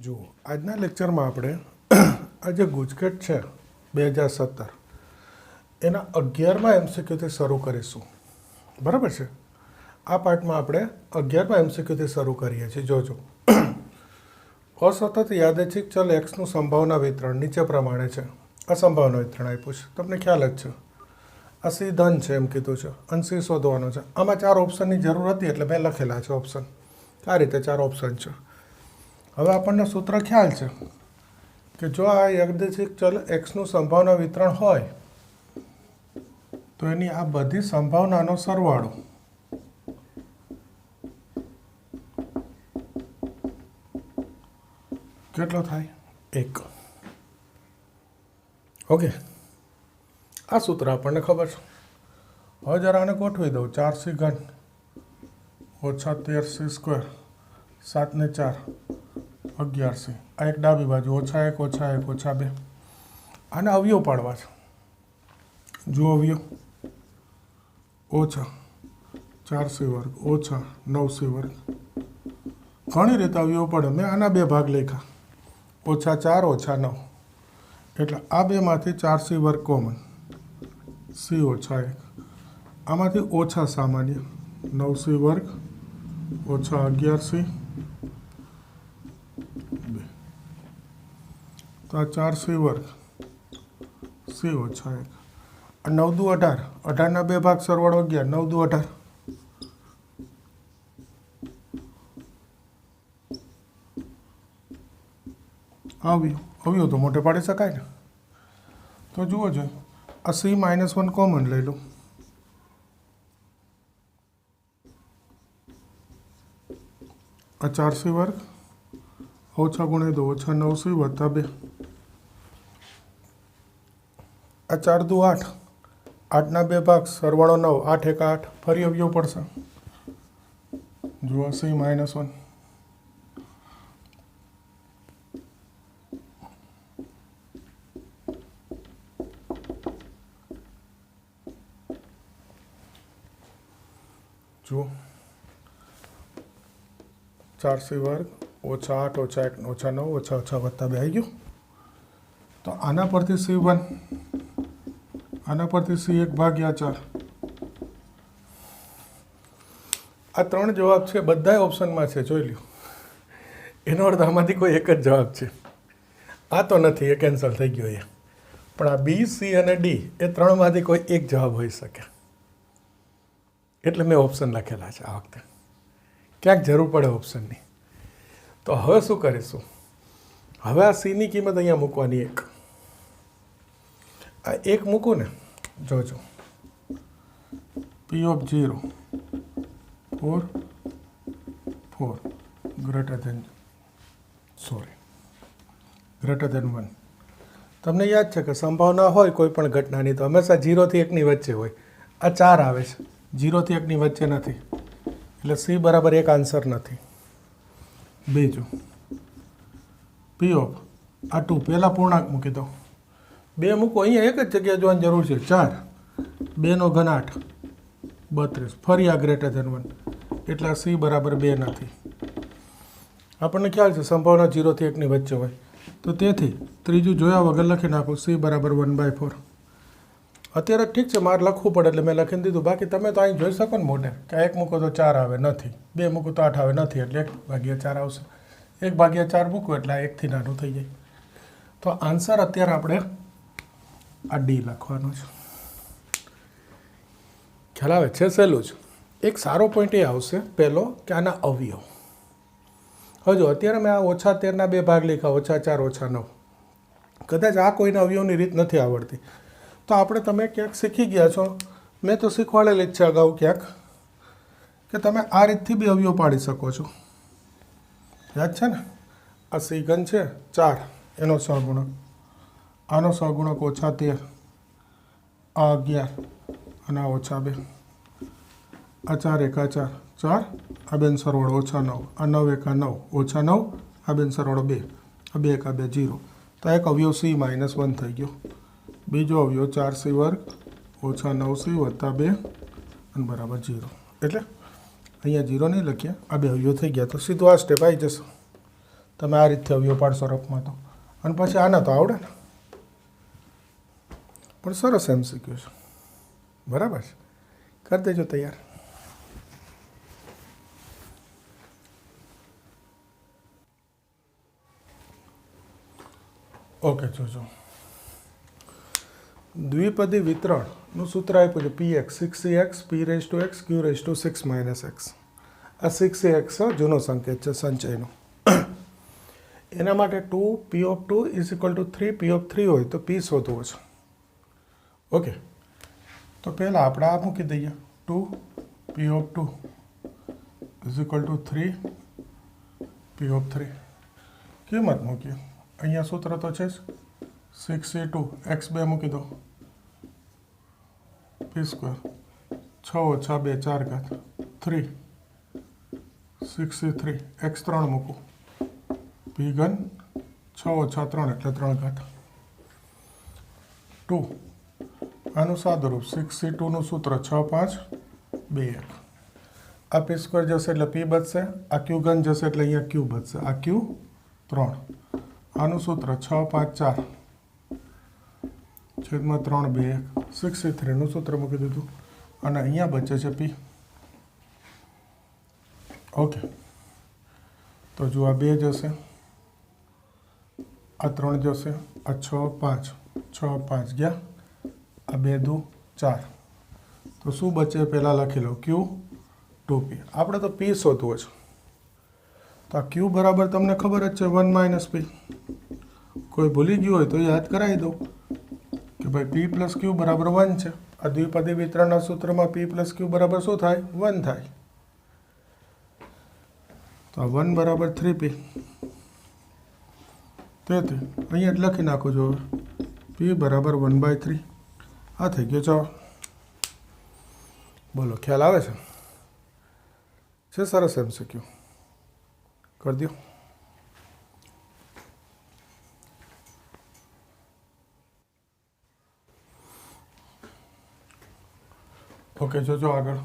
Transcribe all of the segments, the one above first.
જુઓ આજના લેક્ચરમાં આપણે આ જે ગુજકેટ છે 2017 એના 11મા એમસીક્યુથી શરૂ કરીશું. બરાબર છે. આ પાર્ટમાં આપણે 11મા એમસીક્યુથી શરૂ કરીએ છીએ. જોજો, અસતત યાદચ્છિક ચલ એક્સનું સંભાવના વિતરણ નીચે પ્રમાણે છે. આ સંભાવના વિતરણ આપ્યું છે, તમને ખ્યાલ જ છે. આ સી ધન છે એમ કીધું છે અને સી શોધવાનો છે. આમાં 4 ઓપ્શનની જરૂર હતી એટલે મેં લખેલા છે ઓપ્શન. આ રીતે 4 ઓપ્શન છે. હવે આપણને સૂત્ર ખ્યાલ છે કે જો આ યાદચ્છિક ચલ એક્સનું સંભાવના વિતરણ હોય તો એની આ બધી સંભાવનાનો સરવાળો કેટલો થાય? 1. ઓકે, આ સૂત્ર આપણને ખબર છે. હવે જરા આને ગોઠવી દઉં. 4c ઘન ઓછા 13c² 7 ને 4 11c. આ એક ડાબી બાજુ ઓછા 1 ઓછા 1 ઓછા 2. આને અવયવ પાડવા છે. જુઓ અવયવ ઓછા 4c વર્ગ ઓછા 9c વર્ગ. ઘણી રીતે અવયવ પડે. મેં આના 2 ભાગ લખ્યા, ઓછા 4 ઓછા 9. એટલે આ બેમાંથી 4c વર્ગ કોમન, c ઓછા 1. આમાંથી ઓછા સામાન્ય 9c વર્ગ ઓછા 11c 2. તો આ 4c વર્ગ c ઓછા 1. આ 9 દુ 18. 18ના 2 ભાગ સરવાળો 11. 9 દુ 18. અવયવ તો મોટે પાડી શકાય ને. તો જુઓ જો આ c -1 કોમન લઈ લો. આ 4c વર્ગ ઓછા ગુણ્યા 2 ઓછા 9c વત્તા 2. આ 4 દુ 8. 8ના 2 ભાગ સરવાળો 9. 8 1 8. ફરી અવયવ પડશે. જુઓ c -1. જુઓ 4c વર્ગ ઓછા 8 ઓછા 1 ઓછા 9 ઓછા ઓછા વત્તા 2 આવી ગયું. તો આના પરથી c1, આના પરથી c1 ભાગ્યા 4. આ 3 જવાબ છે, બધા ઓપ્શનમાં છે, જોઈ લ્યો. એનો અર્થ આમાંથી કોઈ એક જ જવાબ છે. આ તો નથી, એ કેન્સલ થઈ ગયો એ. પણ આ બી, સી અને ડી એ 3માંથી કોઈ એક જવાબ હોઈ શકે. એટલે મેં ઓપ્શન લખેલા છે આ વખતે. ક્યાંક જરૂર પડે ઓપ્શનની. તો હવે શું કરીશું? હવે આ સીની કિંમત અહીંયા મૂકવાની 1. આ 1 મૂકું ને, જોજો P of 0 4 4 ગ્રેટર દેન 1. તમને યાદ છે કે સંભાવના હોય કોઈ પણ ઘટનાની તો હંમેશા 0 થી 1ની વચ્ચે હોય. આ 4 આવે છે, 0 થી 1ની વચ્ચે નથી, એટલે સી બરાબર 1 આન્સર નથી. બીજું P of આ 2 પહેલાં પૂર્ણાંક મૂકી દો. 2 મૂકો, અહીંયા એક જ જગ્યાએ જોવાની જરૂર છે. 4 2નો ઘન 8 32. ફરી આ ગ્રેટર ધેન 1, એટલે આ સી બરાબર 2 નથી. આપણને ખ્યાલ છે સંભાવના 0 થી 1ની વચ્ચે હોય. તો તેથી ત્રીજું જોયા વગર લખી નાખો, સી બરાબર 1/4. અત્યારે ઠીક છે, મારે લખવું પડે એટલે મેં લખીને દીધું. બાકી તમે તો અહીં જોઈ શકો ને મોઢે કે 1 મૂકો તો 4 આવે, નથી. 2 મૂકો તો 8 આવે, નથી. એટલે 1/4 આવશે. 1/4 મૂકો એટલે આ 1થી નાનું થઈ જાય. તો આન્સર અત્યારે આપણે આ ડી લખવાનો છે. ખ્યાલ આવે છે? સહેલું જ. એક સારો પોઈન્ટ એ આવશે પહેલો કે આના અવયવ. હવે જો અત્યારે મેં આ ઓછા 13ના 2 ભાગ લખ્યા, ઓછા 4 ઓછા 9. કદાચ આ કોઈના અવયવની રીત નથી આવડતી તો આપણે તમે ક્યાંક શીખી ગયા છો. મેં તો શીખવાડેલી જ છે અગાઉ ક્યાંક કે તમે આ રીતથી બી અવયવ પાડી શકો છો. યાદ છે ને? આ સી ઘન છે 4, એનો સહગુણક, આનો સહગુણક ઓછા 13, આ 11 અને આ ઓછા 2. આ 4 1 4 4, આ બેન સરવાળો ઓછા 9, આ 9 1 9 ઓછા 9, આ બેન સરવાળો 2, આ 2 1 2 0. તો એક અવયવ c -1 થઈ ગયો. બીજો અવયવ 4c વર્ગ ઓછા 9c વત્તા 2 અને બરાબર 0. એટલે અહીંયા 0 નહીં લખ્યા, આ 2 અવયવ થઈ ગયા. તો સીધું આ સ્ટેપ આવી જશે. તમે આ રીતથી અવયવ પાડશો રફમાં તો, અને પછી આના તો આવડે ને. પણ સરસ MCQ છે, બરાબર છે, કરી દેજો તૈયાર. ઓકે, જોજો. દ્વિપદી વિતરણનું સૂત્ર આપ્યું છે px 6cx p⁻x q⁻6 - x. આ 6x જૂનો સંકેત છે સંચયનો. એના માટે 2p(2) = 3p(3) હોય તો p શોધવો છે. ઓકે, તો પહેલાં આપણે આ મૂકી દઈએ. 2p(2) = 3p(3). કિંમત મૂકીએ. અહીંયા સૂત્ર તો છે જ 6c2 x2 મૂકી દો p², 6 - 2 4 3 6c3 x3 મૂકું p3 6 - 3 એટલે 3 2. આનું સાદુરૂપ 6c2નું સૂત્ર 6 5 2 1. આ p² જશે એટલે p બચશે, આ q3 જશે એટલે અહીંયા q બચશે, આ q3. આનું સૂત્ર 6 5 4 છેદમાં 3 2 1. 6c3નું સૂત્ર મૂકી દીધું અને અહીંયા બચે છે p. ઓકે, તો જો આ 2 જશે, આ 3 જશે, આ 6 5 6 5 ગયા, આ 2 2 4. તો શું બચે પહેલાં લખી લો q2p. આપણે તો p શોધવો છે, તો આ q બરાબર તમને ખબર જ છે 1 - p. કોઈ ભૂલી ગયું હોય તો યાદ કરાવી દો કે ભાઈ p + q = 1 છે. આ દ્વિપદી વિતરણના સૂત્રમાં p + q બરાબર શું થાય? 1 થાય. તો 1 = 3p. તેથી અહીંયા જ લખી નાખો છો p = 1/3. આ થઈ ગયો જવાબ. બોલો, ખ્યાલ આવે છે? સરસ MCQ કરી દો. ઓકે, જોજો આગળ.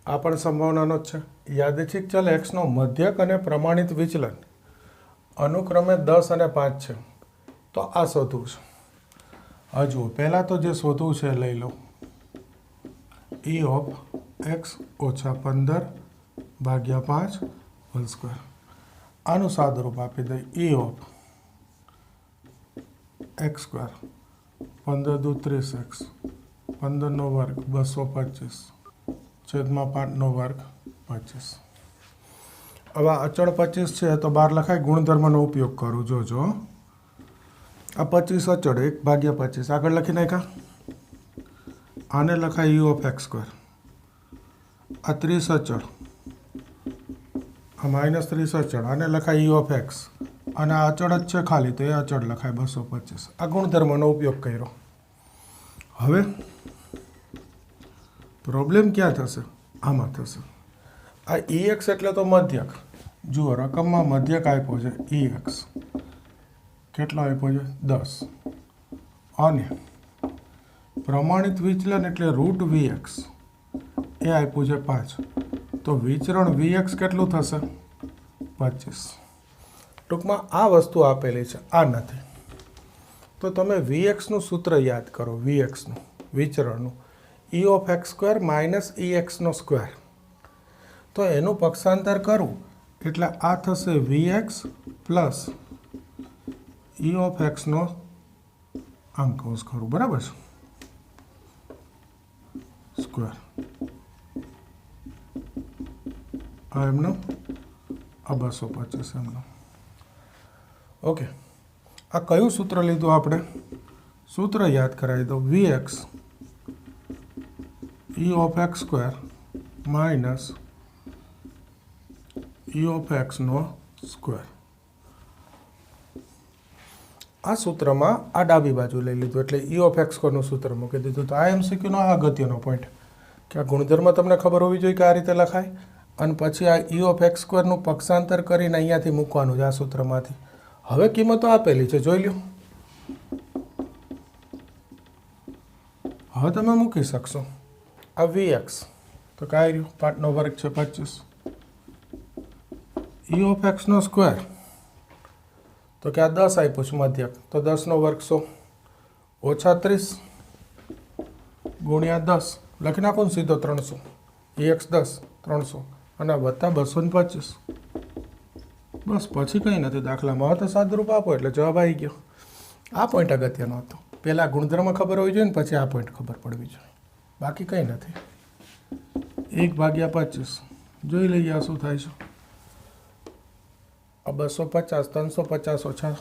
આ પણ સંભાવનાનો જ છે. યાદચ્છિક ચલ x નો મધ્યક અને પ્રમાણિત વિચલન અનુક્રમે 10 અને 5 છે. તો આ શોધવું છે. હજુ પહેલાં તો જે શોધવું છે લઈ લો e(x - 15 / 5 હોલ સ્ક્વેર). આનું સાદુરૂપ આપી દઈએ e(x²) 15 દુ 30x 15નો વર્ગ 225 છેદમાં 5નો વર્ગ 25. હવે અચળ 25 છે તો બહાર લખાય, ગુણધર્મનો ઉપયોગ કરું. જોજો, આ 25 અચળ 1/25 આગળ લખી નાખ્યા. આને લખાય e(x²). આ 30 અચળ, આ -30 અચળ, આને લખાય e(x). અને આ અચળ જ છે ખાલી, તો એ અચળ લખાય 225. આ ગુણધર્મનો ઉપયોગ કર્યો. હવે પ્રોબ્લેમ ક્યાં થશે? આમાં થશે. આ ex એટલે તો મધ્યક. જુઓ, રકમમાં મધ્યક આપ્યો છે ex. કેટલો આપ્યો છે? 10. અને પ્રમાણિત વિચલન એટલે √vx એ આપ્યું છે 5. તો વિચરણ vx કેટલું થશે? 25. ટૂંકમાં આ વસ્તુ આપેલી છે, આ નથી. તો તમે vxનું સૂત્ર યાદ કરો. vxનું વિચરણનું e(x²) - ex². તો એનું પક્ષાંતર કરું એટલે આ થશે vx પ્લસ e(x) નો અંકઉસ ખરું, બરાબર છે, સ્ક્વેર. આ એમનો, આ 225 એમનો. ઓકે, આ કયું સૂત્ર લીધું આપણે? સૂત્ર યાદ કરાવી દો. vx e(x²) - ex નો સ્ક્વેર. આ સૂત્રમાં આ ડાબી બાજુ લઈ લીધું એટલે e(x² નું સૂત્ર મૂકી દીધું. તો આ MCQ નો આ અગત્યનો પોઈન્ટ કે આ ગુણધર્મ તમને ખબર હોવી જોઈએ કે આ રીતે લખાય, અને પછી આ e(x² નું પક્ષાંતર કરીને અહીંયાથી મૂકવાનું છે આ સૂત્રમાંથી. હવે કિંમતો આપેલી છે, જોઈ લો. હવે તમે મૂકી શકશો. આ vx તો કાંઈ રહ્યું, 5નો વર્ગ છે 25 ई ऑफ एक्सનો સ્ક્વેર તો કે આ 10 આપ્યું છે મધ્યક, તો 10નો વર્ગ 100 ઓછા 30 ગુણ્યા 10 લખી નાખો ને સીધો 300, એક્સ 10 300 અને વત્તા 225. બસ પછી કંઈ નથી દાખલામાં. તો સાદરૂપ આપો એટલે જવાબ આવી ગયો. આ પોઈન્ટ અગત્યનો હતો. પહેલાં ગુણધર્મ ખબર હોવી જોઈએ ને પછી આ પોઈન્ટ ખબર પડવી જોઈએ, બાકી કંઈ નથી. 1/25 જોઈ લઈએ આ શું થાય છે. આ 250 350 ઓછા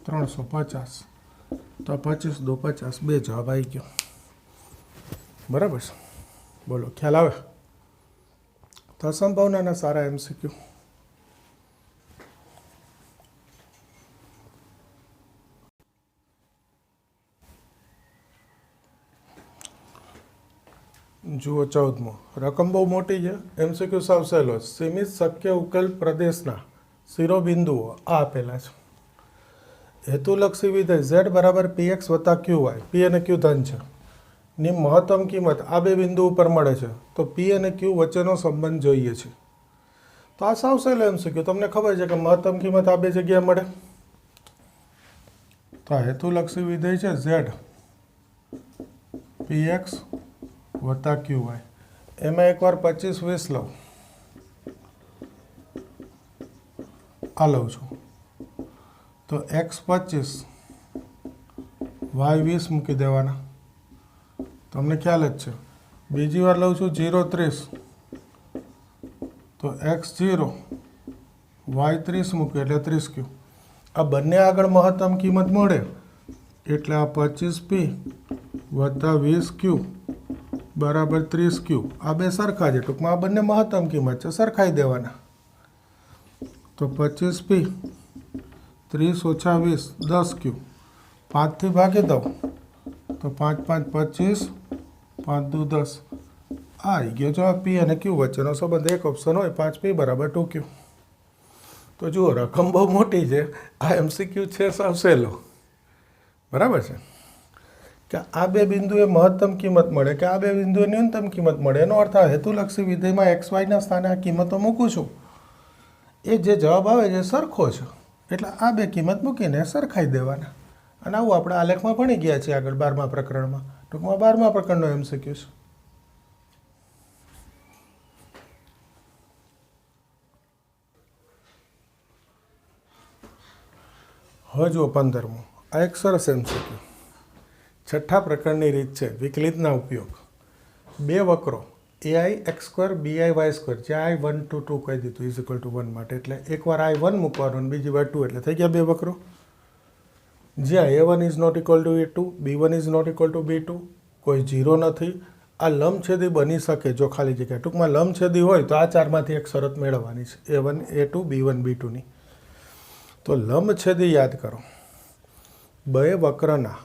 350 તો 25 2 50 બે જવાબ આવી ગયો. બરાબર છે, બોલો ખ્યાલ આવે? તો સંભાવનાના સારા MCQ. જુઓ 14મો. રકમ બહુ મોટી છે. MCQ સાવ સહેલો. સીમિત શક્ય ઉકેલ પ્રદેશના શિરોબિંદુઓ આ આપેલા છે. હેતુલક્ષી વિધેય z બરાબર px વત્તા qy, p અને q ધન છે, ની મહત્તમ કિંમત આ બે બિંદુ ઉપર મળે છે, તો p અને q વચ્ચેનો સંબંધ જોઈએ છે. તો આ સાવ સહેલો MCQ. તમને ખબર છે કે મહત્તમ કિંમત આ બે જગ્યાએ મળે. તો આ હેતુલક્ષી વિધેય છે z px વત્તા qy. એમાં એકવાર 25 20 લઉં, આ લઉં છું તો x 25 y 20 મૂકી દેવાના. તમને ખ્યાલ જ છે. બીજી વાર લઉં છું 0 30 તો x 0 y 30 મૂક્યું એટલે 30q. આ બંને આગળ મહત્તમ કિંમત મળે એટલે આ 25p વત્તા 20q બરાબર 30q. આ બે સરખા છે, ટૂંકમાં આ બંને મહત્તમ કિંમત છે, સરખાઈ દેવાના. તો 25p 30 ઓછા 20 10q. 5થી ભાગી દઉં તો 5 5 25 5 દુ 10. આ આવી ગયો જવાબ. p અને q વચ્ચેનો સંબંધ એક ઓપ્શન હોય 5p બરાબર 2q. તો જુઓ રકમ બહુ મોટી છે. આ MCQ છે સાવ સહેલો. બરાબર છે કે આ બે બિંદુએ મહત્તમ કિંમત મળે કે આ બે બિંદુએ ન્યૂનતમ કિંમત મળે. એનો અર્થ આ હેતુલક્ષી વિધેયમાં XYના સ્થાને આ કિંમતો મૂકું છું, એ જે જવાબ આવે છે સરખો છે, એટલે આ બે કિંમત મૂકીને સરખાઈ દેવાના. અને આવું આપણે આલેખમાં ભણી ગયા છીએ આગળ 12મા પ્રકરણમાં. ટૂંકમાં 12મા પ્રકરણનો MCQ છે. હવે જુઓ 15મો. આ એક સરસ MCQ. છઠ્ઠા પ્રકરણની રીત છે વિકલિતના ઉપયોગ. બે વક્રો AI x² BI y², જ્યાં I 1 to 2 કહી દીધું ઇઝ ઇક્વલ ટુ 1 માટે, એટલે એકવાર I1 મૂકવાનું અને બીજી વાર 2 એટલે થઈ ગયા બે વક્રો. જ્યાં A1 is not equal to A2, B1 is not equal to B2, કોઈ 0 નથી. આ લંબછેદી બની શકે જો ખાલી જગ્યા. ટૂંકમાં લંબછેદી હોય તો આ ચારમાંથી એક શરત મેળવવાની છે, A1 A2 B1 B2ની. તો લંબછેદી યાદ કરો. બે વક્રના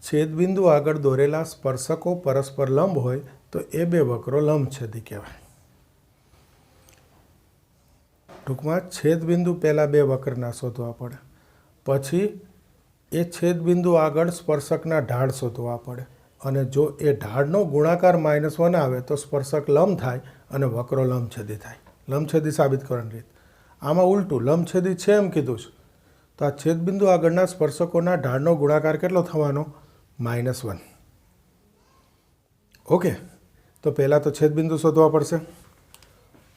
છેદબિંદુ આગળ દોરેલા સ્પર્શકો પરસ્પર લંબ હોય તો એ બે વક્રો લંબછેદી કહેવાય. ટૂંકમાં છેદબિંદુ પહેલાં બે વક્રના શોધવા પડે, પછી એ છેદબિંદુ આગળ સ્પર્શકના ઢાળ શોધવા પડે, અને જો એ ઢાળનો ગુણાકાર -1 આવે તો સ્પર્શક લંબ થાય અને વક્રો લંબછેદી થાય. લંબછેદી સાબિત કરવાની રીત. આમાં ઉલટું લંબછેદી છે એમ કીધું છે, તો આ છેદબિંદુ આગળના સ્પર્શકોના ઢાળનો ગુણાકાર કેટલો થવાનો? -1. ઓકે, તો પહેલાં તો છેદબિંદુ શોધવા પડશે.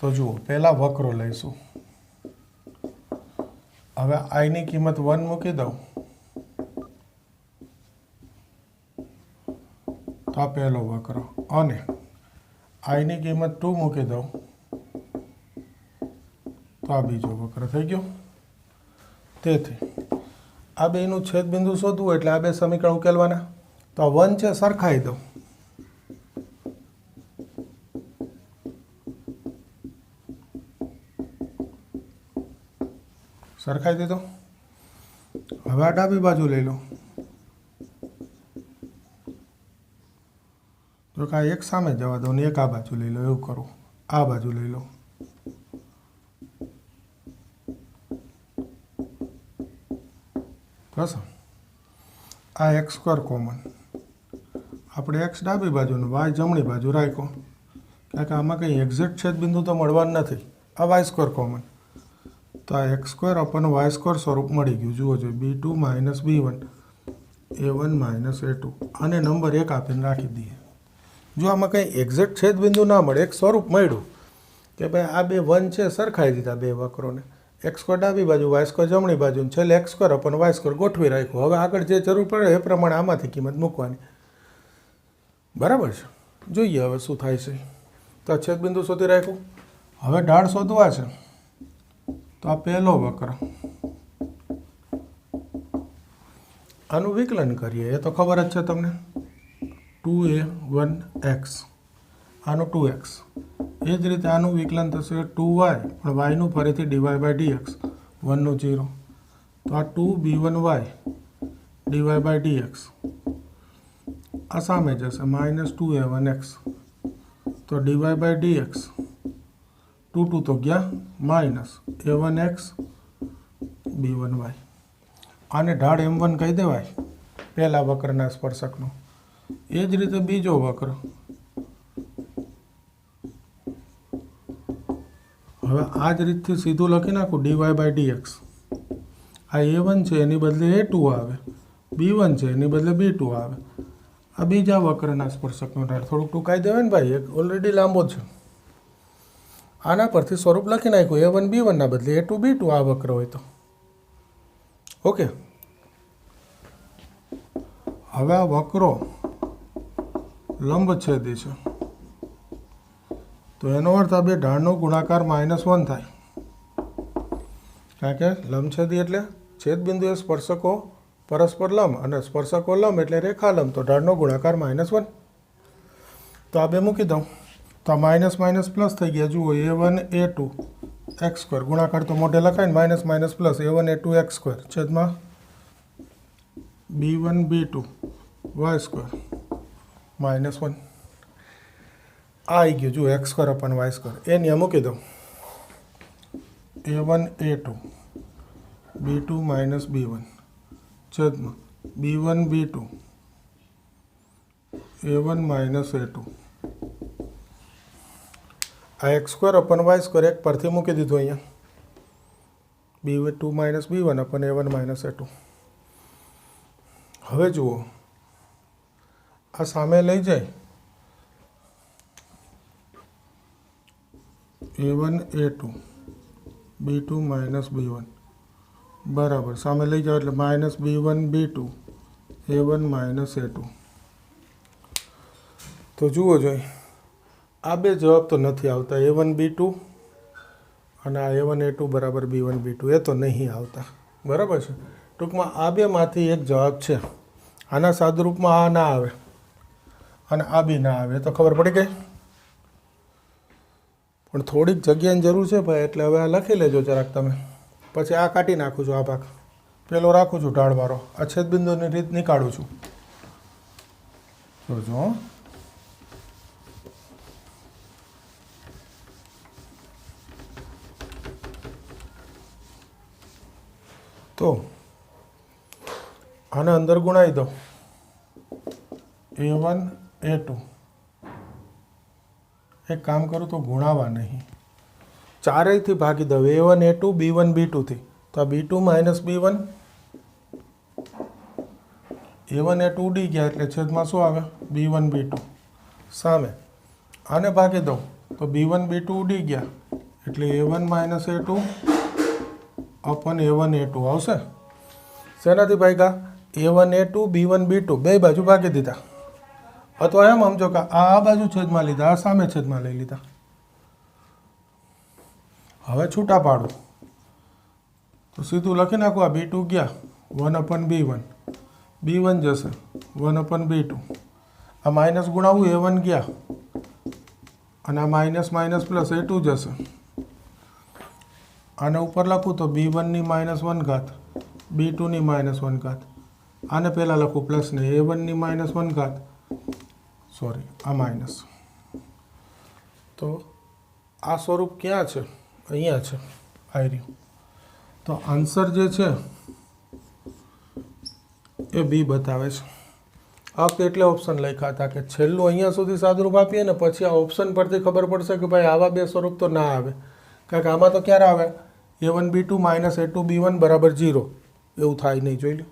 તો જુઓ પહેલાં વક્રો લઈશું. હવે આઈની કિંમત 1 મૂકી દઉં તો આ પહેલો વક્ર, અને આઈની કિંમત 2 મૂકી દઉં તો આ બીજો વક્ર થઈ ગયો. તેથી આ બેનું છેદબિંદુ શોધવું એટલે આ બે સમીકરણ ઉકેલવાના. તો આ 1 છે સરખાઈ દઉં. સરખાઈ દીધો. હવે આ ડાબી બાજુ લઈ લો. તો કે એક સામે જવા દો ને એક આ બાજુ લઈ લો, એવું કરું. આ બાજુ લઈ લો. બસ આ x² કોમન. આપણે x ડાબી બાજુનું y જમણી બાજુ રાખ્યો, કારણ કે આમાં કંઈ એક્ઝેક્ટ છેદબિંદુ તો મળવાનું નથી. આ y² કોમન. તો આ x square upon y square સ્વરૂપ મળી ગયું. જુઓ જોઈએ B2 minus B1 A1 minus A2 અને નંબર 1 આપીને રાખી દઈએ. જો આમાં કંઈ એક્ઝેક્ટ છેદબિંદુ ના મળે, એક સ્વરૂપ મળ્યું કે ભાઈ આ બે વન છે સરખાઈ દીધા બે વક્રોને, એક્સ સ્ક્વેર ડાબી બાજુ વાય સ્ક્વેર જમણી બાજુ, છેલ્લે x square upon y square ગોઠવી રાખ્યું. હવે આગળ જે જરૂર પડે એ પ્રમાણે આમાંથી કિંમત મૂકવાની. બરાબર છે. જોઈએ હવે શું થાય છે. તો આ છેદબિંદુ શોધી રાખ્યું. હવે ઢાળ શોધવા છે તો આ પહેલો વક્ર, આનું વિકલન કરીએ. એ તો ખબર જ છે તમને, 2a1x, આનું 2x. એ જ રીતે આનું વિકલન થશે 2y, પણ વાયનું ફરીથી dy બાય dx, 1નું 0. તો આ 2b1y dy બાય dx આ સામે જશે માઇનસ 2a1x. તો dy બાય dx 2 તો ગયા માઇનસ a1x b1y. આને ઢાળ m1 કહી દેવાય પહેલા વક્રના સ્પર્શકનો. એ જ રીતે બીજો વક્ર, હવે આ જ રીતથી સીધું લખી નાખું dy બાય dx. આ a1 છે એની બદલે a2 આવે, b1 છે એની બદલે b2 આવે. આ બીજા વક્રના સ્પર્શકનો ઢાળ થોડુંક ટૂંકાઈ દેવાય ને ભાઈ, એક ઓલરેડી લાંબો છે. આના પરથી સ્વરૂપ લખી નાખ્યું a1 b1 ના બદલે a2 b2 આ વક્ર હોય તો. ઓકે. હવે આ વક્રો લંબછેદી છે તો એનો અર્થ આ બે ઢાળનો ગુણાકાર -1 થાય, કારણ કે લંબછેદી એટલે છેદબિંદુ એ સ્પર્શકો પરસ્પર લંબ અને સ્પર્શકો લંબ એટલે રેખા લંબ, તો ઢાળનો ગુણાકાર -1. તો આ બે મૂકી દઉં તો આ માઇનસ માઇનસ પ્લસ થઈ ગયા. જુઓ a1 a2 x સ્ક્વેર, ગુણાકાર તો મોઢે લખાય ને, minus minus plus a1 a2 x square છેદમાં b1 b2 y સ્ક્વેર -1. આ આવી ગયું. જુઓ x square upon y square. એ ત્યાં મૂકી દઉં a1 a2 b2 minus b1 છેદમાં b1 b2 a1 minus a2. આ x square upon y square એક પરથી મૂકી દીધું અહીંયા, b2 minus b1 અપન a1 minus a2. હવે જુઓ આ સામે લઈ જાય a1 a2 b2 minus b1 બરાબર, સામે લઈ જાઓ એટલે minus b1 b2 a1 minus a2. તો જુઓ જોઈએ આ બે જવાબ તો નથી આવતા, a1 b2 અને આ a1 a2 બરાબર b1 b2, એ તો નહીં આવતા. બરાબર છે. ટૂંકમાં આ બેમાંથી એક જવાબ છે. આના સાદુરૂપમાં આ ના આવે અને આ બી ના આવે, તો ખબર પડી ગઈ. પણ થોડીક જગ્યાની જરૂર છે ભાઈ, એટલે હવે આ લખી લેજો જરાક તમે. પછી આ કાઢી નાખું છું, આ ભાગ પેલો રાખું છું ઢાળવાળો, આ છેદબિંદુની રીત નીકાળું છું. જોજો તો આને અંદર ગુણાવી દો a1 a2. એક કામ કરું તો ગુણાવા નહીં, ચારેયથી ભાગી દઉં a1 a2 b1 b2 થી. તો આ b2 minus b1, a1 a2 ઉડી ગયા એટલે છેદમાં શું આવે b1 b2 સામે. આને ભાગી દઉં તો b1 b2 ઉડી ગયા એટલે a1 minus a2 અપન a1 a2 આવશે. શેનાથી ભાગ્યા? a1 a2 b1 b2 બે બાજુ ભાગી દીધા, અથવા એમ સમજો કે આ બાજુ છેદમાં લીધા, આ સામે છેદમાં લઈ લીધા. હવે છૂટા પાડો તો સીધું લખી નાખો, આ b2 ગયા 1 અપન b1, b1 જશે 1 અપન b2. આ માઇનસ ગુણાવું a1 ગયા અને આ માઇનસ માઇનસ પ્લસ a2 જશે. આને ઉપર લખું તો b1 ની -1 ઘાત b2 ની -1 ઘાત. આને પહેલાં લખું પ્લસ ને a1 ની -1 ઘાત, સોરી આ માઇનસ. તો આ સ્વરૂપ ક્યાં છે? અહીંયા છે, આવી રહ્યું. તો આન્સર જે છે એ બી બતાવે છે. આ વખતે એટલે ઓપ્શન લખ્યા હતા કે છેલ્લું અહીંયા સુધી સાદુરૂપ આપીએ ને પછી આ ઓપ્શન પરથી ખબર પડશે કે ભાઈ આવા બે સ્વરૂપ તો ના આવે. કારણ કે આમાં તો ક્યારે આવે? a1b2 માઇનસ a2b1 બરાબર 0 એવું થાય નહીં, જોઈ લો.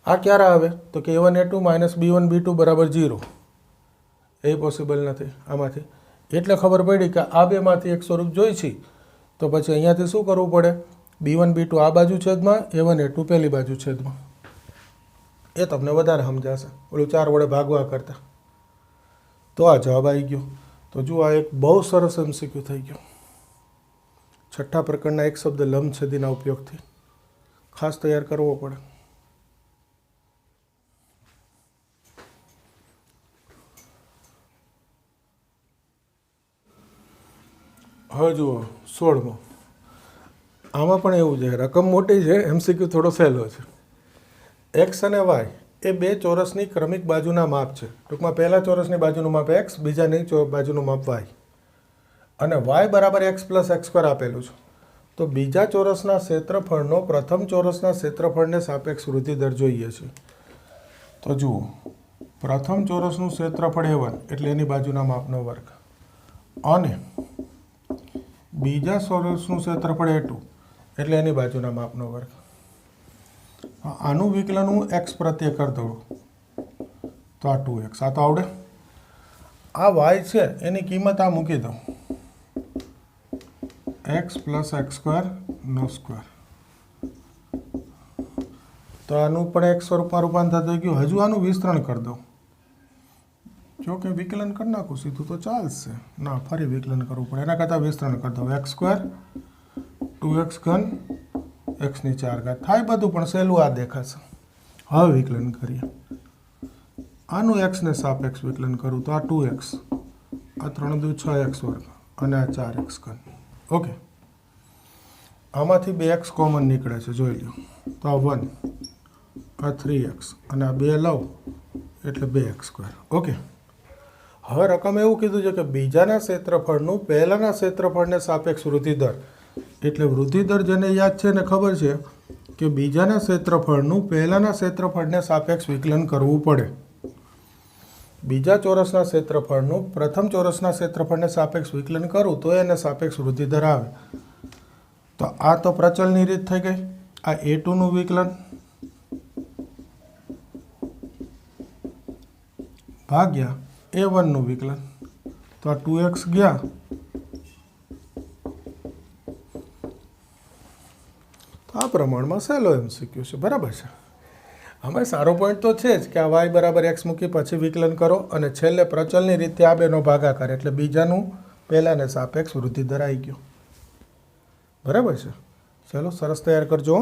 આ ક્યારે આવે તો કે a1a2 માઇનસ b1b2 બરાબર 0, એ પોસિબલ નથી આમાંથી. એટલે ખબર પડી કે આ બેમાંથી એક સ્વરૂપ જોઈ છે, તો પછી અહીંયાથી શું કરવું પડે, b1b2 આ બાજુ છેદમાં, a1a2 પહેલી બાજુ છેદમાં. એ તમને વધારે સમજાશે ઓલું 4 વડે ભાગવા કરતાં. તો આ જવાબ આવી ગયો. તો જુઓ, આ એક બહુ સરસ MCQ થઈ ગયો. છઠ્ઠા પ્રકરણના એક શબ્દ લંબછેદીના ઉપયોગથી ખાસ તૈયાર કરવો પડે. હવે જુઓ 16મો. આમાં પણ એવું છે, રકમ મોટી છે, MCQ થોડો સહેલો છે. એક્સ અને વાય એ બે ચોરસની ક્રમિક બાજુના માપ છે. ટૂંકમાં પહેલા ચોરસની બાજુનું માપ એક્સ, બીજાની બાજુનું માપ વાય, અને વાય બરાબર એક્સ પ્લસ એક્સ સ્ક્વેર આપેલું છે. તો બીજા ચોરસના ક્ષેત્રફળનો પ્રથમ ચોરસના ક્ષેત્રફળને સાપેક્ષ વૃદ્ધિ દર જોઈએ છે. તો જુઓ, પ્રથમ ચોરસનું ક્ષેત્રફળ A1 એટલે એની બાજુના માપનો વર્ગ, અને બીજા ચોરસનું ક્ષેત્રફળ A2 એટલે એની બાજુના માપનો વર્ગ. આનું વિકલન હું એક્સ પ્રત્યે કરી દઉં તો આ 2x, આ તો આવડે. આ વાય છે એની કિંમત આ મૂકી દઉં, એક્સ પ્લસ એક્સ સ્ક્વેરનો સ્ક્વેર. તો આનું પણ એક સ્વરૂપમાં રૂપાંતર થઈ ગયું. હજુ આનું વિસ્તરણ કરી દઉં, જો કે વિકલન કરી નાખું સીધું તો ચાલશે, ના ફરી વિકલન કરવું પડે, એના કરતાં વિસ્તરણ કરી દઉં. એક્સ સ્ક્વેર 2x ઘન એક્સની 4 ઘાત થાય, બધું પણ સહેલું આ દેખાશે. હવે વિકલન કરીએ. આનું એક્સને સાપેક્ષ વિકલન કરું તો આ 2x, આ 3 દુ 6x વર્ગ, અને આ 4x ઘન. ઓકે, આમાંથી 2x કોમન નીકળે છે, જોઈ લો. તો આ 1, આ 3x, અને આ 2 લઉં એટલે 2x સ્ક્વેર. ઓકે, હવે રકમ એવું કીધું છે કે બીજાના ક્ષેત્રફળનું પહેલાના ક્ષેત્રફળને સાપેક્ષ વૃદ્ધિ દર. એટલે વૃદ્ધિ દર જેને યાદ છે ને ખબર છે કે બીજાના ક્ષેત્રફળનું પહેલાના ક્ષેત્રફળને સાપેક્ષ વિકલન કરવું પડે. બીજા ચોરસના ક્ષેત્રફળનું પ્રથમ ચોરસના ક્ષેત્રફળને સાપેક્ષ વિકલન કરું તો એને સાપેક્ષ વૃદ્ધિ દર આવે. તો આ તો પ્રચલની રીત થઈ ગઈ. આ A2 નું વિકલન ભાગ્યા A1 નું વિકલન, તો આ 2x ગયા, આ પ્રમાણમાં સહેલો MCQ છે. બરાબર છે. આમાં સારો પોઈન્ટ તો છે જ કે આ વાય બરાબર એક્સ મૂકી પછી વિકલન કરો, અને છેલ્લે પ્રચલની રીતે આ બેનો ભાગાકાર, એટલે બીજાનું પહેલાને સાપેક્ષ વૃદ્ધિ દર આવી ગયો. બરાબર છે. ચાલો સરસ તૈયાર કરજો.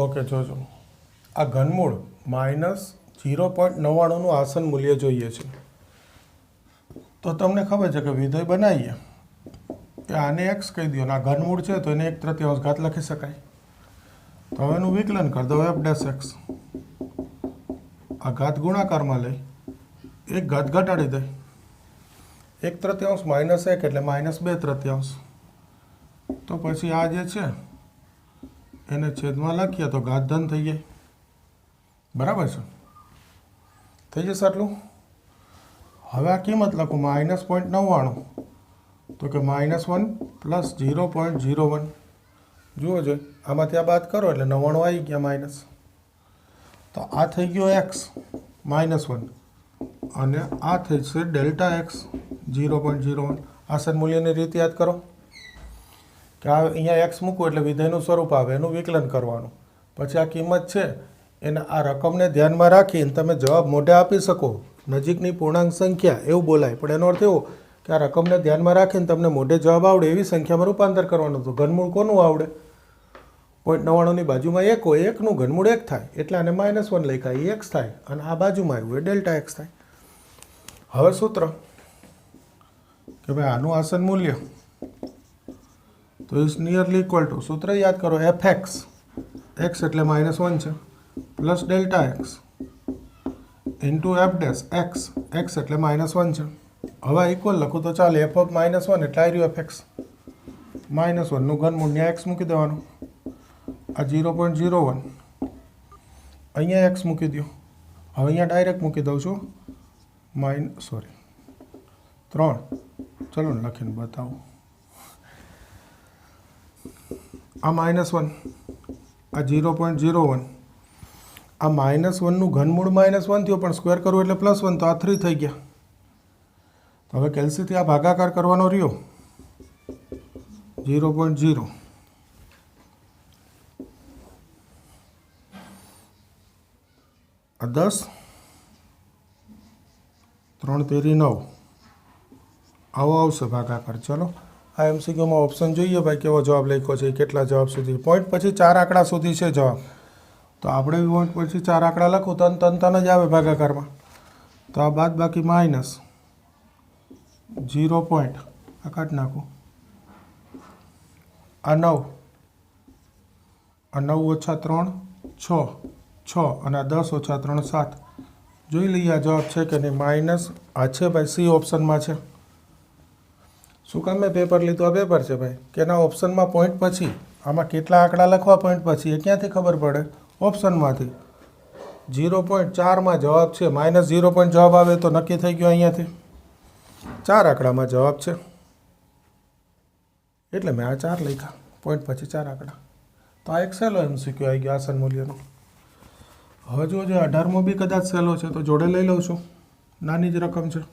ઓકે, જોજો, આ ઘનમૂળ -0.99 નું આસન મૂલ્ય જોઈએ છે. તો તમને ખબર છે કે વિધેય બનાવીએ કે આને x કહી દો, આ ઘનમૂળ છે તો એને 1/3 ઘાત લખી શકાય. તો હવે એનું વિકલન કરી દો f'(x). આ ઘાત ગુણાકારમાં લઈ એક ઘાત ઘટાડી દે, 1/3 -1 એટલે -2/3. તો પછી આ જે છે એને છેદમાં લખીએ તો ઘાત ધન થઈ જાય. બરાબર છે, થઈ જશે આટલું. હવે આ કિંમત લખું -0.99, તો કે -1 + 0.01. જુઓ જોઈ, આમાંથી આ બાદ કરો એટલે 99 આવી ગયા માઇનસ. તો આ થઈ ગયો x -1, અને આ થઈ છે Δx 0.01. આસન મૂલ્યની રીત યાદ કરો કે આ અહીંયા x મૂકવું એટલે વિધેયનું સ્વરૂપ આવે, એનું વિકલન કરવાનું. પછી આ કિંમત છે એને આ રકમને ધ્યાનમાં રાખીને તમે જવાબ મોઢે આપી શકો. નજીકની પૂર્ણાંક સંખ્યા એવું બોલાય, પણ એનો અર્થ એવો કે આ રકમને ધ્યાનમાં રાખીને તમને મોઢે જવાબ આવડે એવી સંખ્યામાં રૂપાંતર કરવાનું હતું. ઘનમૂળ કોનું આવડે? 0.99 ની બાજુમાં 1 હોય, 1 નું ઘનમૂળ 1 થાય, એટલે આને -1 લખાય, એ x થાય, અને આ બાજુમાં આવ્યું એ Δx થાય. હવે સૂત્ર કે ભાઈ આનું આસન મૂલ્ય તો ઇઝ નિયરલી ઇક્વલ ટુ, સૂત્ર યાદ કરો, fx, x એટલે -1 છે, plus Δx into f'(x), x એટલે -1 છે. હવે ઇક્વલ લખું તો ચાલે, f ઓફ -1 એટલે આવી રહ્યું fx, -1 નું ઘનમૂળ ત્યાં x મૂકી દેવાનું. આ 0.01 અહીંયા x મૂકી દો. હવે અહીંયા ડાયરેક્ટ મૂકી દઉં છું -3 ચલો ને લખીને બતાવું આ -1 આ 0.01 આ -1નું ઘનમૂળ -1 થયો પણ સ્ક્વેર કરવું એટલે +1 તો આ 3 થઈ ગયા તો હવે કેલ્સીથી આ ભાગાકાર કરવાનો રહ્યો 0.0 આ 10 3 તેરી 9 આવો આવશે ભાગાકાર ચલો આ એમસીક્યુમાં ઓપ્શન જોઈએ ભાઈ કેવો જવાબ લખ્યો છે કેટલા જવાબ સુધી પોઈન્ટ પછી 4 આંકડા સુધી છે જવાબ તો આપણે પોઈન્ટ પછી 4 આંકડા લખું તન જ આવે ભાગાકારમાં તો આ બાદ બાકી -0 પોઈન્ટ આ કાઢી નાખું આ 9 ઓછા 3 6 અને આ 10 ઓછા 3 7 જોઈ લઈએ આ જવાબ છે કે નહીં માઇનસ આ છે ભાઈ સી ઓપ્શનમાં છે શું કામ મેં પેપર લીધું આ પેપર છે ભાઈ કે એના ઓપ્શનમાં પોઈન્ટ પછી આમાં કેટલા આંકડા લખવા પોઈન્ટ પછી એ ક્યાંથી ખબર પડે ઓપ્શનમાંથી 0.4માં જવાબ છે -0 પોઈન્ટ જવાબ આવે તો નક્કી થઈ ગયો અહીંયાથી 4 આંકડામાં જવાબ છે એટલે મેં આ 4 લખ્યા પોઈન્ટ પછી 4 આંકડા તો આ એક સહેલો એમસીક્યુ આવી ગયો આસન મૂલ્યનો હવે જો જે 18મો બી કદાચ સહેલો છે તો જોડે લઈ લઉં છું નાની જ રકમ છે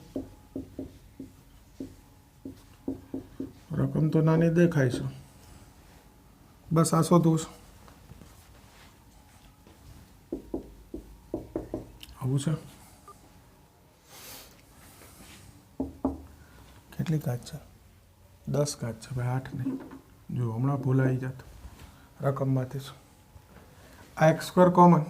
રકમ તો નાની દેખાય છે બસ આ શોધવું છે આવું છે કેટલી કાચ છે 10 કાચ છે ભાઈ 8 નહીં જો હમણાં ભૂલાઈ જાત રકમમાંથી જ આ x² કોમન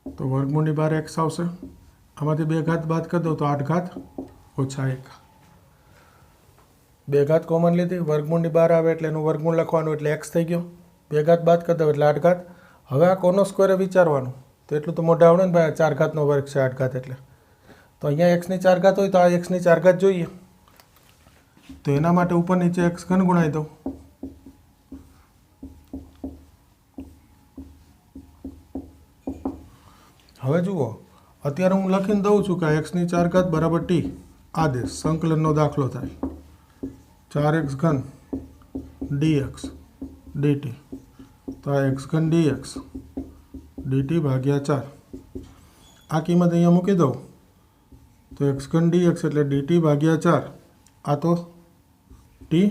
તો વર્ગમૂળની બહાર x આવશે આમાંથી 2 ઘાત બાદ કરી દો તો 8 ઘાત ઓછા 1 2 ઘાત કોમન લીધી વર્ગમૂળની બહાર આવે એટલે એનું વર્ગમૂળ લખવાનું એટલે x થઈ ગયો 2 ઘાત બાદ કરી દો એટલે 8 ઘાત હવે આ કોનો સ્ક્વેર વિચારવાનું તો એટલું તો મોઢા આવડે ને ભાઈ 4 ઘાતનો વર્ગ છે 8 ઘાત એટલે તો અહીંયા x ની 4 ઘાત હોય તો આ x ની 4 ઘાત જોઈએ તો એના માટે ઉપર નીચે x ઘન ગુણાઈ દો હવે જુઓ અત્યારે હું લખીને દઉં છું કે x ની 4 ઘાત બરાબર t આદેશ સંકલનનો દાખલો થાય 4x ઘન dx dt તો આ x ઘન dx dt ભાગ્યા 4 આ કિંમત અહીંયા મૂકી દઉં તો x ઘન dx એટલે dt ભાગ્યા 4 આ તો t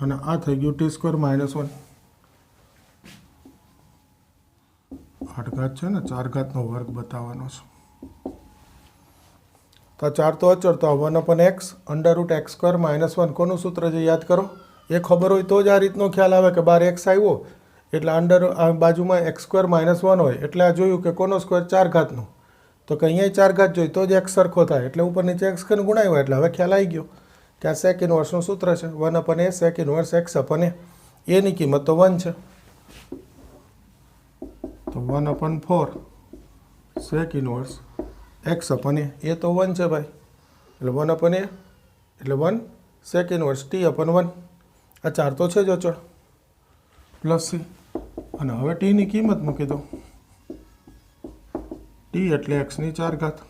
અને આ થઈ ગયું t² -1 8 ઘાત છે ને 4 ઘાતનો વર્ગ બતાવવાનો છે તો 4 તો અચળ તો 1/x √x² -1 કોનું સૂત્ર છે યાદ કરો એ ખબર હોય તો જ આ રીતનો ખ્યાલ આવે કે બાર x આવ્યો એટલે આ બાજુમાં x² -1 હોય એટલે આ જોયું કે કોનો સ્ક્વેર 4 ઘાતનો તો કે અહીંયા 4 ઘાત જોઈ તો જ x સરખો થાય એટલે ઉપર નીચે x ઘન ગુણાયો એટલે હવે ખ્યાલ આવી ગયો કે આ sec ઇન્વર્સનું સૂત્ર છે 1/a sec ઇન્વર્સ x/a એની કિંમત તો 1 છે તો 1/4 sec ઇન્વર્સ x/a એ તો 1 છે ભાઈ એટલે 1/a એટલે 1 sec ઇન્વર્સ t/1 આ 4 તો છે જ અચળ પ્લસ c અને હવે t ની કિંમત મૂકી દો t એટલે x ની 4 ઘાત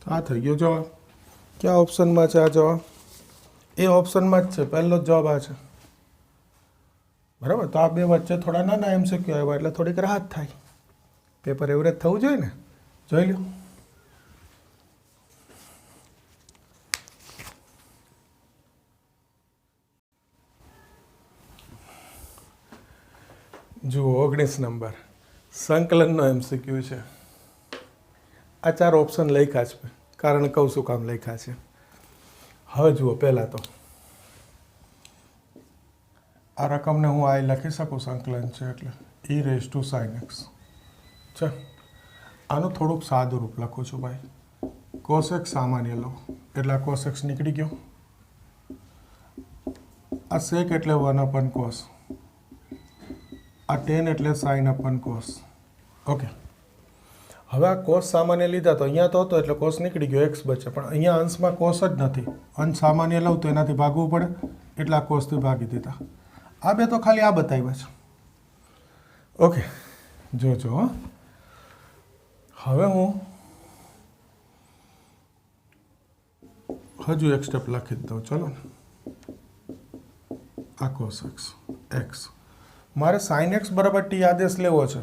આ થઈ ગયો જવાબ કયા ઓપ્શનમાં છે આ જવાબ એ ઓપ્શનમાં જ છે પહેલો જ જવાબ આ છે બરાબર તો આ બે વચ્ચે થોડા નાના એમસીક્યુ આવ્યા એટલે થોડીક રાહત થાય પેપર એવરેજ થવું જોઈએ ને જોઈ લો જુઓ 19 નંબર સંકલનનો એમસીક્યુ છે આ 4 ઓપ્શન લખ્યા છે કારણ કહું શું કામ લખ્યા છે હવે જુઓ પહેલાં તો આ રકમને હું આ લખી શકું સંકલન છે એટલે e⁻sin x છે આનું થોડુંક સાદું રૂપ લખું છું ભાઈ cos x સામાન્ય લો એટલે આ cos x નીકળી ગયો આ sec એટલે 1/cos આ tan એટલે sin/cos ઓકે હવે આ cos સામાન્ય લીધા તો અહીંયા તો હતો એટલે cos નીકળી ગયો x બચે પણ અહીંયા અંશમાં cos જ નથી અંશ સામાન્ય લઉં તો એનાથી ભાગવું પડે એટલે આ cos થી ભાગી દીધા આ બે તો ખાલી આ બતાવ્યા છે ઓકે, જોજો હો. હવે હું હજુ એક સ્ટેપ લખી દઉં. ચલો ને, આ કોસ એક્સ મારે સાઇન એક્સ બરાબર ટી આદેશ લેવો છે,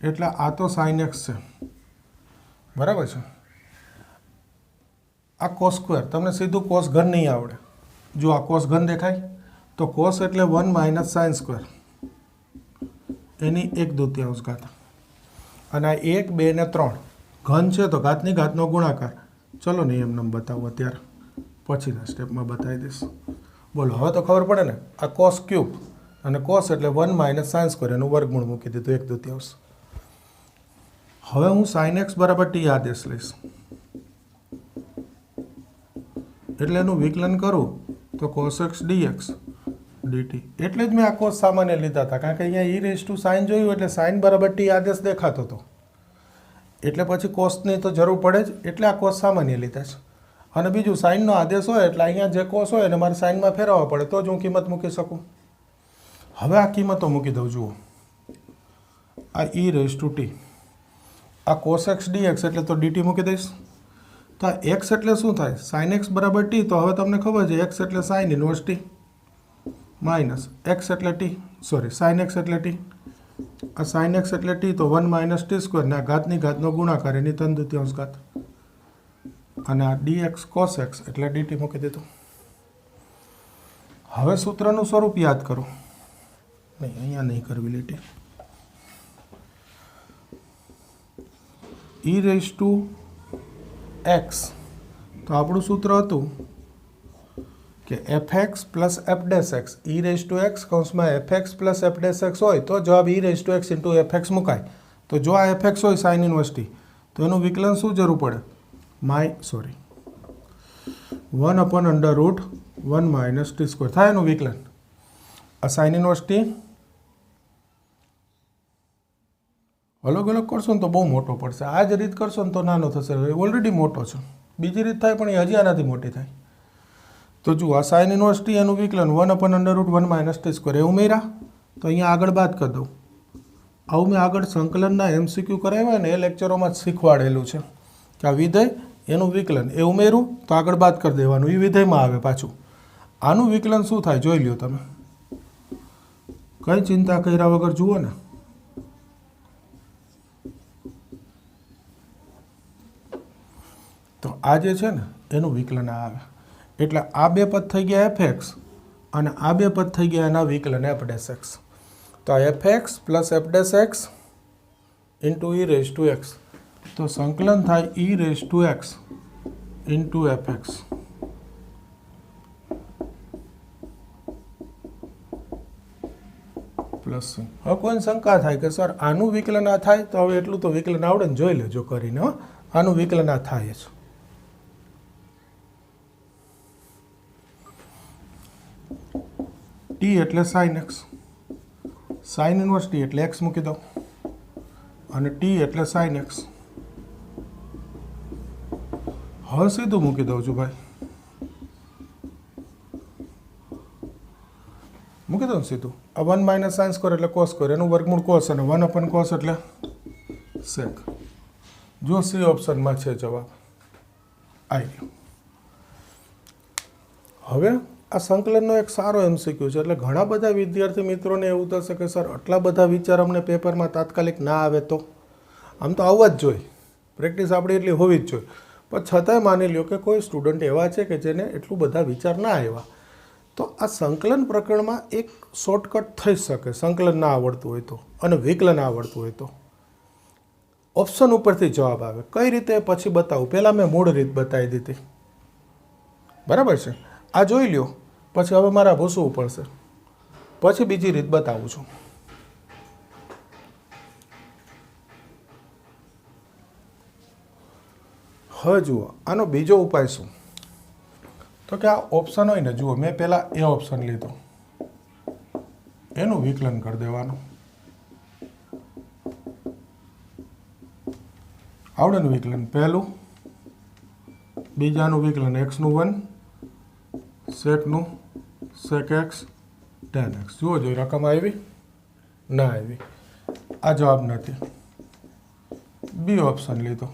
એટલે આ તો સાઇન એક્સ છે, બરાબર છે. આ કોસ સ્ક્વેર, તમને સીધું કોસ ઘન નહીં આવડે. જો આ કોસ ઘન દેખાય તો કોસ એટલે 1 માઇનસ સાઇન સ્ક્વેર, એની 1/2 ઘાત. અને આ 1, 2 ને 3 ઘન છે તો ઘાતની ઘાતનો ગુણાકાર. ચલો ને એમને બતાવો અત્યારે, પછીના સ્ટેપમાં બતાવી દઈશ. બોલો, હવે તો ખબર પડે ને. આ કોસ ક્યુબ અને કોસ એટલે 1 માઇનસ સાઇન સ્ક્વેર, એનું વર્ગમૂળ મૂકી દીધું 1/2. હવે હું સાઇન એક્સ બરાબર ટી આદેશ લઈશ, એટલે એનું વિકલન કરું તો કોસ એક્સ ડીએક્સ ડીટી. એટલે જ મેં આ કોસ સામાન્ય લીધા હતા, કારણ કે અહીંયા ઈ રેઝ ટુ સાઇન જોયું એટલે સાઇન બરાબર ટી આદેશ દેખાતો હતો, એટલે પછી કોસની તો જરૂર પડે જ, એટલે આ કોસ સામાન્ય લીધા છે. અને બીજું, સાઇનનો આદેશ હોય એટલે અહીંયા જે કોસ હોય એને મારે સાઇનમાં ફેરવવા પડે, તો જ હું કિંમત મૂકી શકું. હવે આ કિંમતો મૂકી દઉં. જુઓ, આ ઈ રેઝ ટુ ટી, આ કોસ એક્સ ડીએક્સ એટલે તો ડીટી મૂકી દઈશ. તો આ એક્સ એટલે શું થાય? સાઇન એક્સ બરાબર ટી. તો હવે તમને ખબર છે એક્સ એટલે sign inverse T minus x એટલે ટી, સોરી સાઇન એક્સ એટલે ટી. આ સાઇન એક્સ એટલે ટી તો 1 માઇનસ ટી સ્ક્વેર ને આ ઘાતની ઘાતનો ગુણાકાર, એની 3/2 ઘાત. અને આ ડીએક્સ કોસ એક્સ એટલે ડીટી મૂકી દીધું. હવે સૂત્રનું સ્વરૂપ યાદ કરો. નહીં, અહીંયા નહીં કરવી લીટી. ઈ રેઝ ટુ એક્સ, તો આપણું સૂત્ર હતું કે f x plus f dash x. E raise to x કૌંસમાં f x plus f dash x હોય તો જવાબ e raise to x into f x મુકાય. તો જો આ એફ એક્સ હોય સાઇન ઇન્વર્સ ટી, તો એનું વિકલન શું જરૂર પડે? 1/√1 માઇનસ ટી સ્ક્વેર થાય એનું વિકલન. આ સાઇન ઇન્વર્સ ટી અલગ અલગ કરશો ને તો બહુ મોટો પડશે. આ જ રીત કરશો ને તો નાનો થશે, ઓલરેડી મોટો છે. બીજી રીત થાય પણ એ હજી આનાથી મોટી થાય. તો જુઓ, આ સાઇન ઇન્વર્સ ટી એનું વિકલન 1/√1 માઇનસ ટી સ્ક્વેર. એ ઉમેરા તો અહીંયા આગળ બાદ કરી દઉં. આવું મેં આગળ સંકલનના MCQ કરાવ્યા ને એ લેક્ચરોમાં જ શીખવાડેલું છે કે આ વિધેય એનું વિકલન એ ઉમેરું તો આગળ બાદ કરી દેવાનું, એ વિધેયમાં આવે પાછું. આનું વિકલન શું થાય જોઈ લ્યો તમે, કંઈ ચિંતા કર્યા વગર જુઓ ને. તો આ જે છે ને એનું વિકલન આવે, એટલે આ બે પદ થઈ ગયા એફ એક્સ અને આ બે પદ થઈ ગયા એના વિકલન એફ ડેશ એક્સ. તો આ f x plus f dash x into e raise to x, તો સંકલન થાય e raise to x into f x plus. હવે કોઈને શંકા થાય કે સર આનું વિકલન આ થાય, તો હવે એટલું તો વિકલન આવડે ને, જોઈ લેજો કરીને. આનું વિકલન આ થાય જ. ટી એટલે sign x, sign inverse T એટલે એક્સ મૂકી દો, અને ટી એટલે સાઇન એક્સ. હવે સીધું મૂકી દઉં છું ભાઈ, મૂકી દઉં સીધું. આ 1 માઇનસ સાઇન સ્ક્વેર એટલે કોસ સ્ક્વેર, એનું વર્ગમૂળ કોસ, અને 1/cos એટલે સેક. જો સી ઓપ્શનમાં છે જવાબ આવી ગયો. હવે આ સંકલનનો એક સારો MCQ છે, એટલે ઘણા બધા વિદ્યાર્થી મિત્રોને એવું થશે કે સર આટલા બધા વિચાર અમને પેપરમાં તાત્કાલિક ના આવે તો. આમ તો આવવા જ જોઈએ, પ્રેક્ટિસ આપણી એટલી હોવી જ જોઈએ, પણ છતાંય માની લ્યો કે કોઈ સ્ટુડન્ટ એવા છે કે જેને એટલું બધા વિચાર ના આવ્યા, તો આ સંકલન પ્રકરણમાં એક શોર્ટકટ થઈ શકે. સંકલન ના આવડતું હોય તો અને વિકલન આવડતું હોય તો ઓપ્શન ઉપરથી જવાબ આવે. કઈ રીતે પછી બતાવું, પહેલાં મેં મૂળ રીત બતાવી દીધી, બરાબર છે. આ જોઈ લ્યો, પછી હવે મારે ભૂસવું પડશે, પછી બીજી રીત બતાવું છું. હવે જુઓ, આનો બીજો ઉપાય શું, તો કે આ ઓપ્શન હોય ને, જુઓ મેં પહેલાં એ ઓપ્શન લીધો, એનું વિકલન કરી દેવાનું. આવડે ને વિકલન, પહેલું બીજાનું વિકલન એક્સનું 1 સેકનું સેક એક્સ tan એક્સ. જુઓ જો રકમ આવી, ના આવી. આ જવાબ નથી. બી ઓપ્શન લીધો.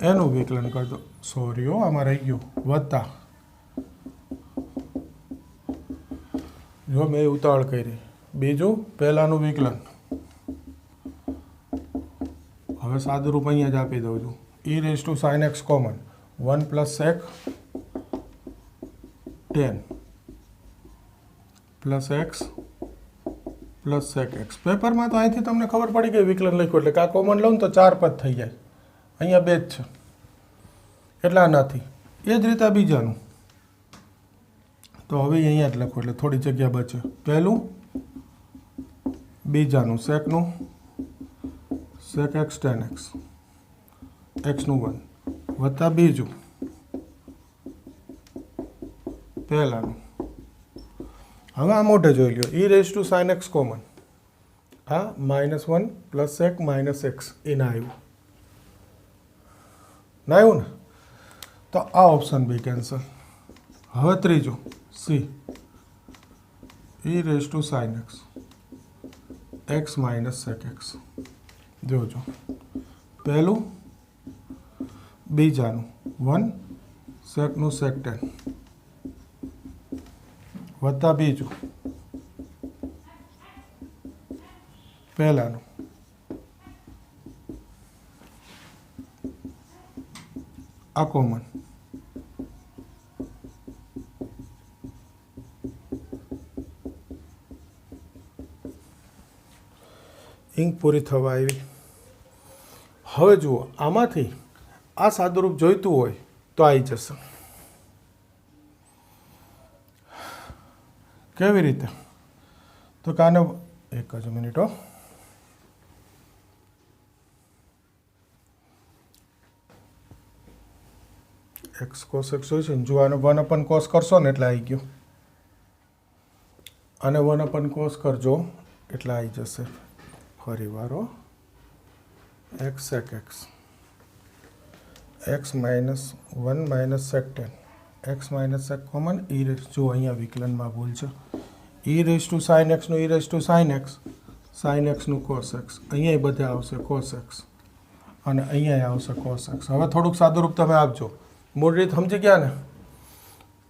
એનું વિકલન કરી દો. સોરી હો, આમાં રહી ગયું વત્તા. જો મેં ઉતાવળ કરી. બીજું પહેલાનું વિકલન. હવે સાદુરૂપ અહીંયા જ આપી દઉં છું. e raise to sine x common 1 plus sec 10 plus x plus sec x. પેપરમાં તો અહીંથી તમને ખબર પડી ગઈ વિકલન લખ્યું એટલે કે આ કોમન લઉં ને તો 4 પદ થઈ જાય. અહીંયા 2 જ છે એટલે આ નથી. એ જ રીતે બીજાનું તો હવે અહીંયા જ લખો એટલે થોડી જગ્યા બચે. પહેલું બીજાનું સેકનું સેક એક્સ 10x એક્સનું 1 વત્તા બીજું પહેલાંનું. હવે આ મોઢે જોઈ લ્યો. e raise to sine x common. આ -1 પ્લસ સેક માઇનસ એક્સ એ ના આવ્યું. ના આવ્યું ને? તો આ ઓપ્શન બી કેન્સલ. હવે ત્રીજું c e raise to sine x x minus sec x. જોજો પહેલું બીજાનું 1 સેકનું સેક 10 વત્તા બીજું પહેલાનું. આ કોમન. ઇંક પૂરી થવા આવી. હવે જુઓ આમાંથી આ સાદુરૂપ જોઈતું હોય તો આવી જશે. કેવી રીતે? તો કાને એક જ મિનિટ હો. એક્સ કોસ એક્સ હોય છે ને, જો આને 1 કોસ કરશો ને એટલે આવી ગયું. આને 1 કોસ કરજો એટલે આવી જશે. ફરી વારો x sec x x minus 1 minus sec 10 x minus sec common. E raise જો અહીંયા વિકલનમાં ભૂલ છે. ઈ રેઝ ટુ સાઇન એક્સનું e raise to sine x, sine એક્સનું કોસ એક્સ. અહીંયા બધે આવશે કોસ એક્સ અને અહીંયા આવશે કોસ એક્સ. હવે થોડુંક સાદુરૂપ તમે આપજો. મૂળ રીત સમજી ગયા ને?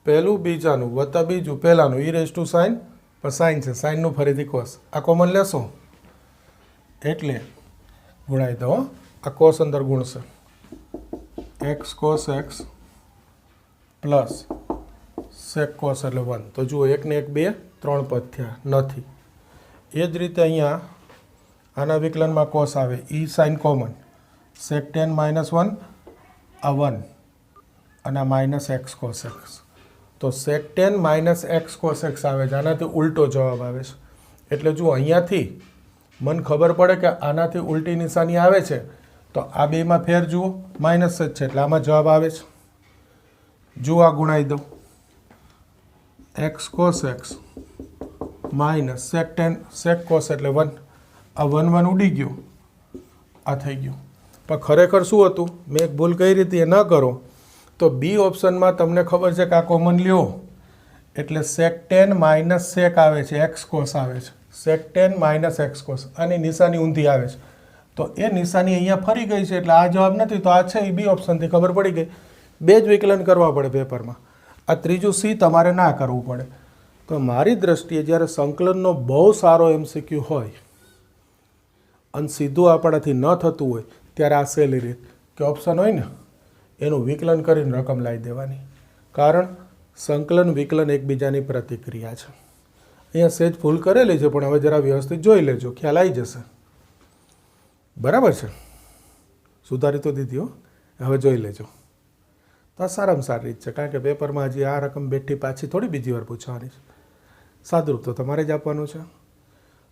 પહેલું બીજાનું વત્તા બીજું પહેલાંનું. ઈ રેઝ ટુ સાઇન પણ સાઇન છે, સાઇનનું ફરીથી કોસ. આ કોમન લેશો એટલે ગુણાઈ દો. આ કોસ અંદર ગુણશે. એક્સ કોસ એક્સ પ્લસ સેક કોસ એટલે 1. તો જુઓ 1 ને 1 2 3 પદ થયા નથી. એ જ રીતે અહીંયા આના વિકલનમાં કોસ આવે. ઈ સાઇન કોમન સેક 10 માઇનસ 1 આ 1 અને આ માઇનસ એક્સ કોસ એક્સ. તો સેક 10 માઇનસ એક્સ કોસ એક્સ આવે છે. આનાથી ઉલટો જવાબ આવે છે. એટલે જુઓ અહીંયાથી મને ખબર પડે કે આનાથી ઉલટી નિશાની આવે છે તો આ બેમાં ફેર જુઓ માઇનસ જ છે એટલે આમાં જવાબ આવે છે. જુઓ આ ગુણાઈ દો. X cos x minus sec 10 સેક કોસ એટલે 1. આ 1 1 ઉડી ગયું, આ થઈ ગયું. પણ ખરેખર શું હતું? મેં એક ભૂલ કઈ રીતે એ ન કરો તો બી ઓપ્શનમાં તમને ખબર છે કે આ કોમન લ્યો એટલે સેક 10 માઇનસ સેક આવે છે, એક્સ કોસ આવે છે. સેક 10 માઇનસ એક્સ કોસ. આની નિશાની ઊંધી આવે છે તો એ નિશાની અહીંયા ફરી ગઈ છે એટલે આ જવાબ નથી. તો આ છે એ બી ઓપ્શનથી ખબર પડી ગઈ. 2 જ વિકલન કરવા પડે પેપરમાં. આ ત્રીજું સી તમારે ના કરવું પડે. તો મારી દ્રષ્ટિએ જ્યારે સંકલનનો બહુ સારો MCQ હોય અને સીધું આપણાથી ન થતું હોય ત્યારે આ સહેલી રીત કે ઓપ્શન હોય ને એનું વિકલન કરીને રકમ લાવી દેવાની. કારણ સંકલન વિકલન એકબીજાની પ્રતિક્રિયા છે. અહીંયા સહેજ ભૂલ કરેલી છે પણ હવે જરા વ્યવસ્થિત જોઈ લેજો, ખ્યાલ આવી જશે. બરાબર છે? સુધારી તો દીધી હો, હવે જોઈ લેજો. તો આ સારામાં સારી રીત છે કારણ કે પેપરમાં હજી આ રકમ બેઠી પાછી થોડી બીજી વાર પૂછવાની છે. સાદુરૂપ તો તમારે જ આપવાનું છે.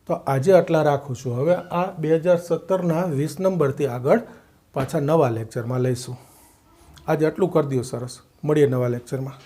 તો આજે આટલા રાખું છું. હવે આ 2017ના 20 નંબરથી આગળ પાછા નવા લેક્ચરમાં લઈશું. આજે આટલું કરી દો. સરસ, મળીએ નવા લેક્ચરમાં.